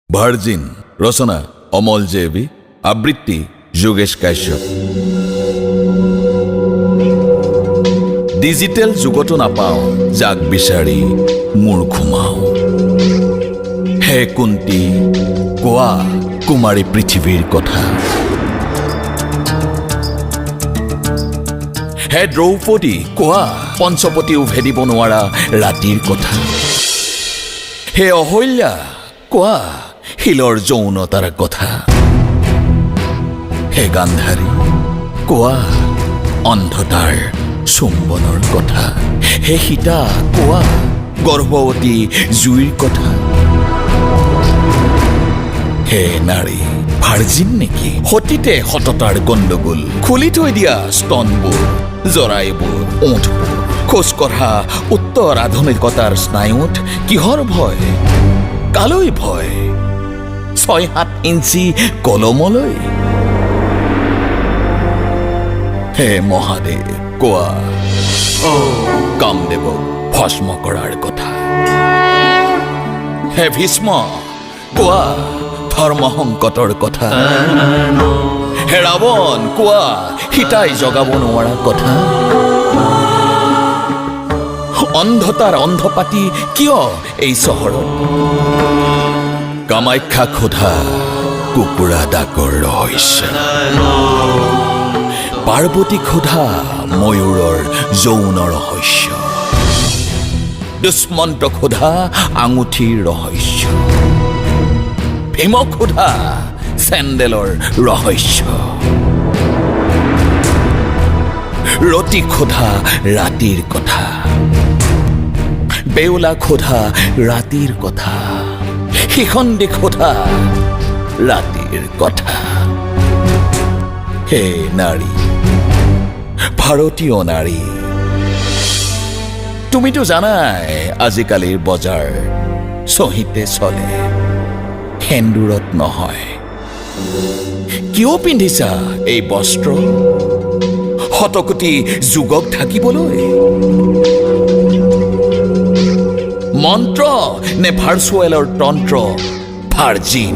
virgin ৰচনা অমল জেবি আবৃত্তি Yogesh Kashyap digital যুগতো নাপাওঁ যাক বিচাৰি মোৰ ঘুমাওঁ হে কুন্তি কোৱা কুমাৰী পৃথিৱীৰ কথা হে দ্ৰৌপদী কোৱা পঞ্চপতিও ভেদিব নোৱাৰা ৰাতিৰ কথা হে অহল্যা কোৱা শিলৰ যৌনতাৰ কথা হে গান্ধাৰী কোৱা অন্ধতাৰ চুম্বনৰ কথা হে সীতা কোৱা গৰ্ভৱতী জুইৰ কথা হে নাৰী ভাৰ্জিন নেকি সতীতে সততাৰ গণ্ডগোল খুলি থৈ দিয়া স্তনবোৰ জৰাইবোৰ ওঁঠবোৰ খোজ কঢ়া উত্তৰ আধুনিকতাৰ স্নায়ুত কিহৰ ভয় কালৈ ভয় ৬-৭ ইঞ্চি কলমলৈ হে মহাদেৱ কোৱা কামদেৱক ভস্ম কৰাৰ কথা হে ভীষ্ম কোৱা ধৰ্ম সংকটৰ কথা হে ৰাৱণ কোৱা সীতাই জগাব নোৱাৰা কথা অন্ধতাৰ অন্ধপাতি কিয় এই চহৰত কামাখ্যা খোধা কুকুৰা ডাকৰ ৰহস্য পাৰ্বতী খোধা ময়ূৰৰ যৌন ৰহস্য দুষ্মন্ত খোধা আঙুঠিৰ ৰহস্য ভীম খোধা চেণ্ডেলৰ ৰহস্য ৰতি খোধা ৰাতিৰ কথা বেউলা খোধা ৰাতিৰ কথা শিখণ্ডী খোধা ৰাতিৰ কথা হে নাৰী ভাৰতীয় নাৰী তুমিতো জানাই আজিকালিৰ বজাৰ চহিতে চলে সেন্দুৰত নহয় কিয় পিন্ধিছা এই বস্ত্ৰ শতকোটি যুগক ঢাকিবলৈ মন্ত্ৰ নে ভাৰ্চুৱেলৰ তন্ত্ৰ ভাৰ্জিন